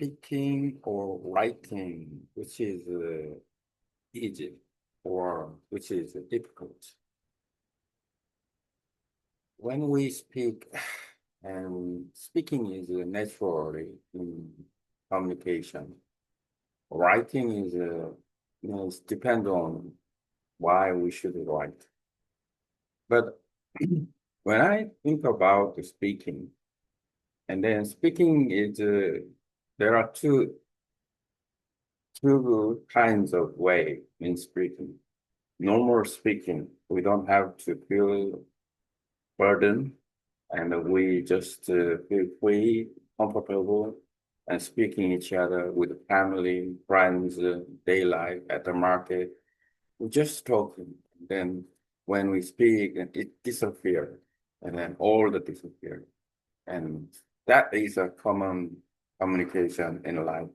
speaking or writing, which is easy or which is difficult? When we speak, and speaking is naturally in communication. Writing is depend on why we should write. But when I think about the speaking, and then speaking is there are two kinds of way in speaking. Normal speaking, we don't have to feel burden, and we just feel free, comfortable, and speaking each other with family, friends, day life at the market. We just talking. Then when we speak, it disappears, and then all the disappear. And that is a common communication in life.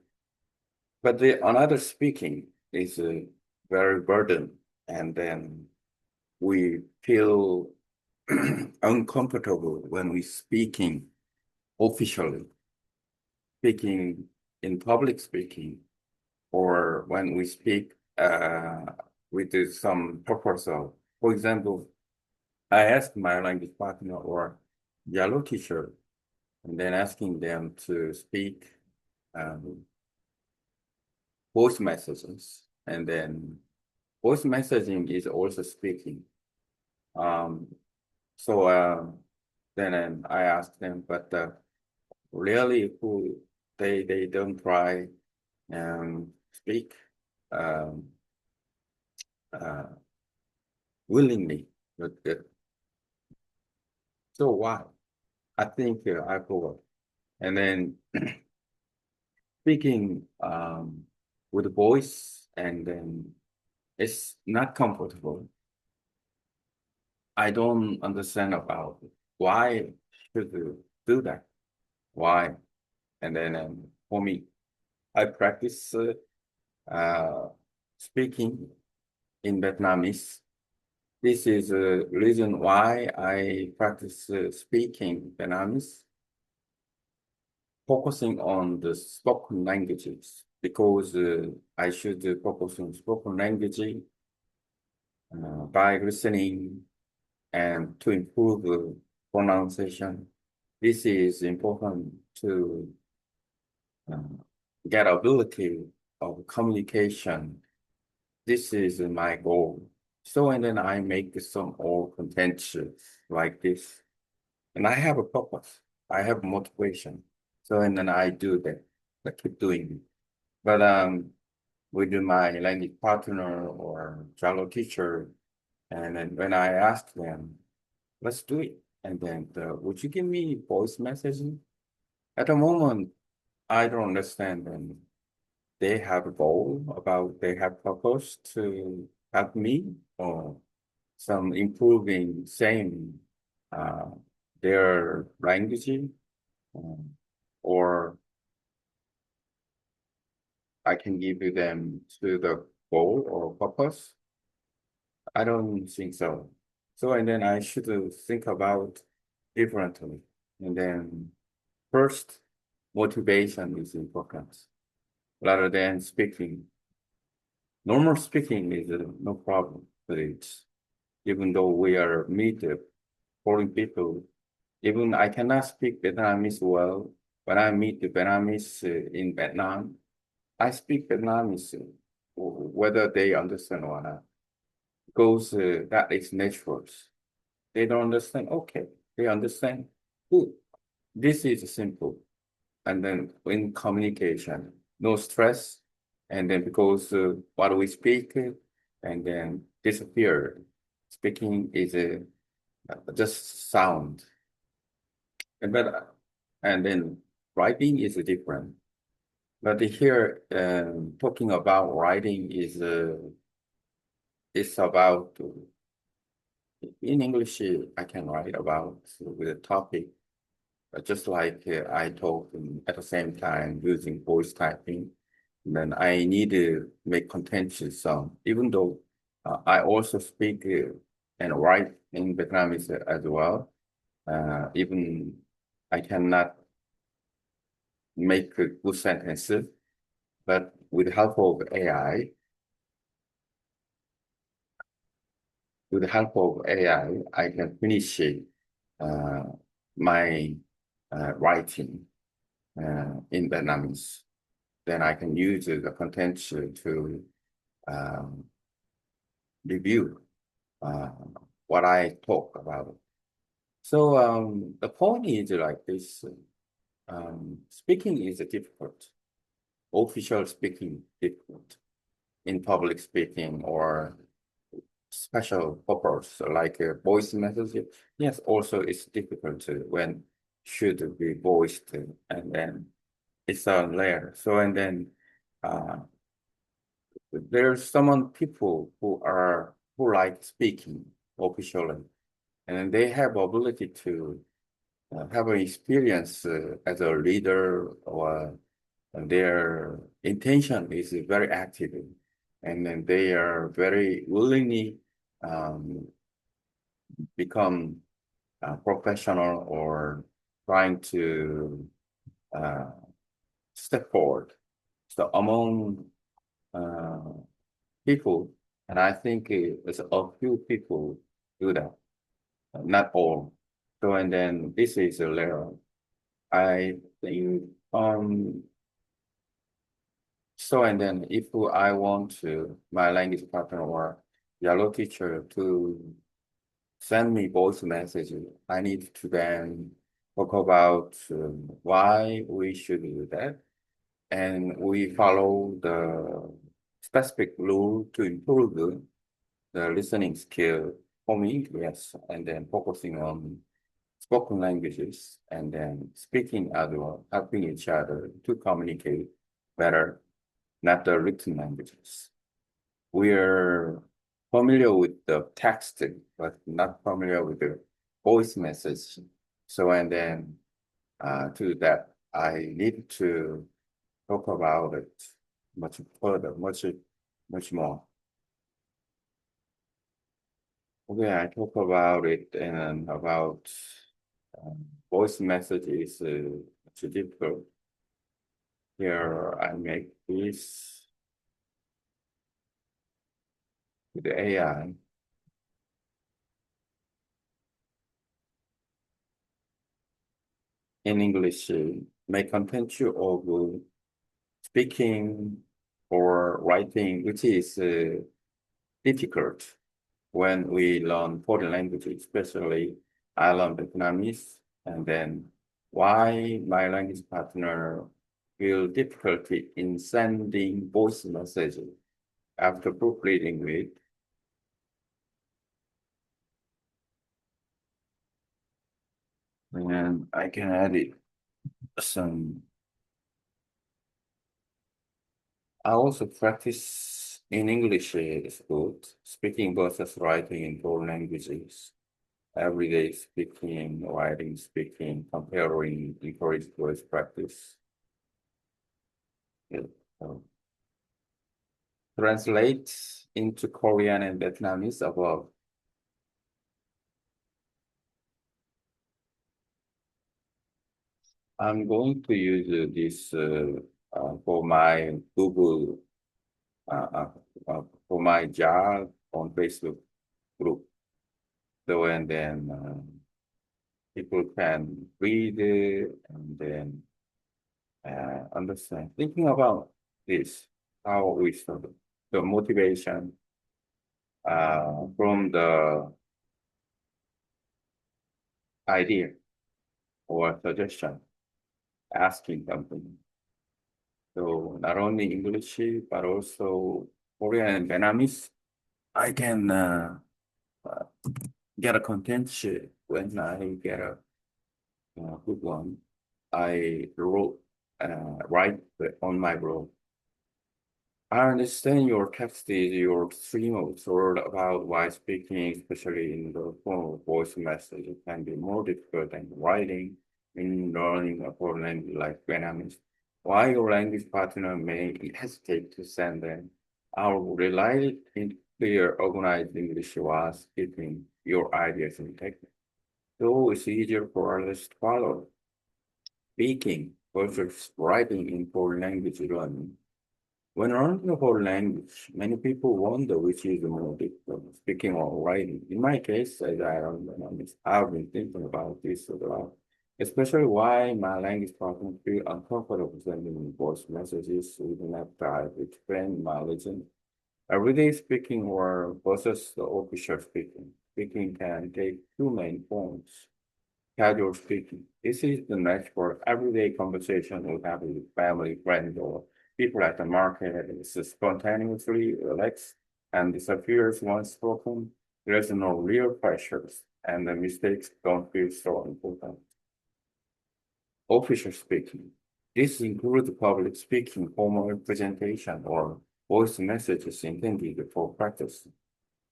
But the another speaking is very burden, and then we feel uncomfortable when we speaking officially, speaking in public speaking, or when we speak with some proposal. For example, I asked my language partner or Yellow teacher, and then asking them to speak um, voice messages, and then voice messaging is also speaking. Um, so then I asked them, but really, who they don't try and speak um, uh, willingly. But so why? I think I forgot. And then speaking with voice, and then it's not comfortable. I don't understand about it. Why should you do that? Why? And then for me, I practice uh, speaking in Vietnamese. This is a reason why I practice speaking Vietnamese, focusing on the spoken languages, because I should focus on spoken language by listening and to improve pronunciation. This is important to uh, get ability of communication. This is my goal. So, and then I make some old content like this, and I have a purpose. I have motivation. So, and then I do that. I keep doing it. But with my language partner or fellow teacher, and then when I ask them, let's do it. And then, would you give me voice messaging? At the moment, I don't understand them. They have a goal about they have purpose to help me or some improving same uh, their language, um, or I can give you them to the goal or purpose. I don't think so. So, and then I should think about differently. And then first, motivation is important rather than speaking. Normal speaking is no problem, but it's even though we are meet foreign people, even I cannot speak Vietnamese well. When I meet the Vietnamese in Vietnam, I speak Vietnamese, whether they understand or not, because that is natural. They don't understand, okay. They understand, good. This is simple. And then in communication, no stress. And then because what we speak, and then disappear. Speaking is just sound. And then writing is different. But here, talking about writing is it's about in English. I can write about with a topic, just like I talk at the same time using voice typing. Then I need to make contentious some, even though I also speak and write in Vietnamese as well. Even I cannot make a good sentences, but with the help of AI, with the help of I can finish uh, my writing in Vietnamese. Then I can use the content to um, review uh, what I talk about. So the point is like this: speaking is difficult. Official speaking difficult. In public speaking or special purpose like a voice message. Yes, also it's difficult to when should be voiced and then it's a layer. So and then uh, there's some people who like speaking officially and they have ability to have an experience as a leader or their intention is very active and then they are very willingly um, become professional or trying to uh, step forward. So among uh, people, and I think it's a few people do that, not all. So and then this is a layer. I think so and then if I want to my language partner or Yellow teacher to send me voice messages. I need to then talk about why we should do that. And we follow the specific rule to improve the listening skill for me, yes, and then focusing on spoken languages and then speaking as well, helping each other to communicate better, not the written languages. We're familiar with the text, but not familiar with the voice message. So, and then to that, I need to talk about it much further, much more. Okay, I talk about it and about voice messages much difficult. Here I make this with the AI in English. My content of speaking or writing, which is difficult when we learn foreign languages, especially I learn Vietnamese, and then why my language partner feel difficulty in sending voice messages after proofreading it. And I can add it some. I also practice in English is good, speaking versus writing in foreign languages. Everyday speaking, writing, speaking, comparing, encourage voice practice. Yeah. So, translate into Korean and Vietnamese above. I'm going to use this for my Google, uh, uh, for my job on Facebook group. So, and then people can read it and then understand. Thinking about this, how we started, the motivation from the idea or suggestion, asking something. So not only English, but also Korean and Vietnamese. I can uh, get a content sheet when I get a good one. I wrote, write on my blog. I understand your text is your stream of thought about why speaking, especially in the form of voice message, can be more difficult than writing in learning a foreign language like Vietnamese. Why your language partner may hesitate to send them. Our relied in clear, organized English was keeping your ideas in technique. So it's easier for others to follow. Speaking versus writing in foreign language learning. When learning a foreign language, many people wonder which is more difficult, speaking or writing. In my case, as I am Vietnamese, I've been thinking about this a lot, especially why my language partner feel uncomfortable sending voice messages even after I've explained my lesson. Everyday speaking or versus the official speaking. Speaking can take two main forms. Casual speaking. This is the match for everyday conversation we have with family, friends, or people at the market. It's spontaneously relaxed and disappears once spoken. There's no real pressures, and the mistakes don't feel so important. Official speaking. This includes public speaking, formal presentation, or voice messages intended for practice.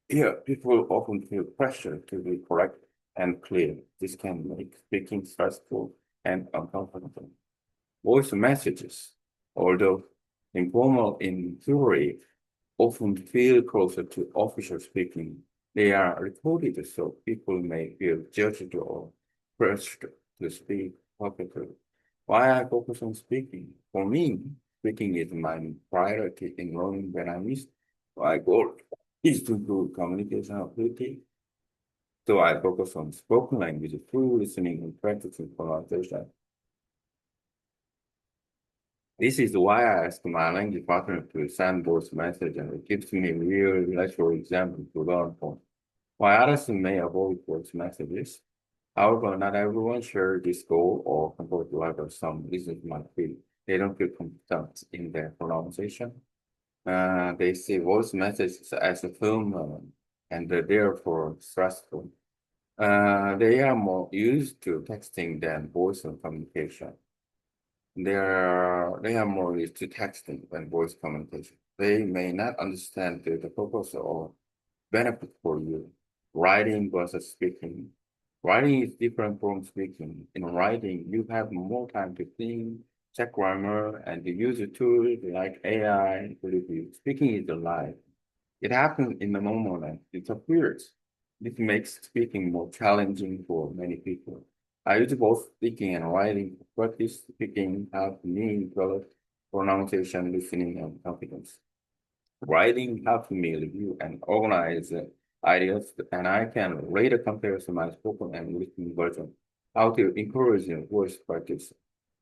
Here, people often feel pressure to be correct and clear. This can make speaking stressful and uncomfortable. Voice messages, although informal in theory, often feel closer to official speaking. They are recorded so people may feel judged or pressured to speak publicly. Why I focus on speaking? For me, speaking is my priority in learning Vietnamese. My goal is to improve communication ability. So I focus on spoken language through listening and practicing pronunciation. This is why I ask my language partner to send voice message and it gives me real natural example to learn from. While others may avoid voice messages, however, not everyone share this goal or compare to others. Some listeners might feel they don't feel confident in their pronunciation. They see voice messages as a film and they're therefore stressful. They are more used to texting than voice communication. They are more used to texting than voice communication. They may not understand the purpose or benefit for you. Writing versus speaking. Writing is different from speaking. In writing, you have more time to think, check grammar, and to use a tool like AI to review. Speaking is alive. It happens in the moment and it appears. This makes speaking more challenging for many people. I use both speaking and writing. Practice speaking helps me develop pronunciation, listening, and confidence. Writing helps me review and organize ideas, and I can later compare to my spoken and written version. How to encourage voice practice.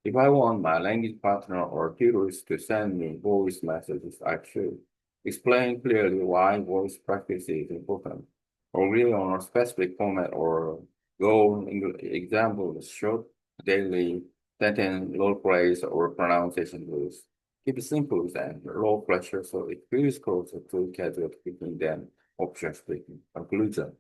If I want my language partner or tutors to send me voice messages, I should explain clearly why voice practice is important, or really on a specific format or goal. Example, short daily sentence, low praise, or pronunciation rules. Keep it simple and low pressure so it feels closer to casual speaking than official speaking. Conclusion.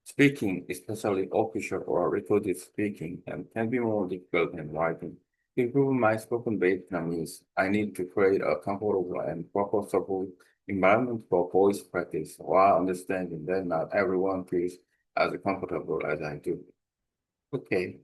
Speaking, especially official or recorded speaking, can be more difficult than writing. To improve my spoken Vietnamese, I need to create a comfortable and purposeful environment for voice practice while understanding that not everyone feels as comfortable as I do. Okay.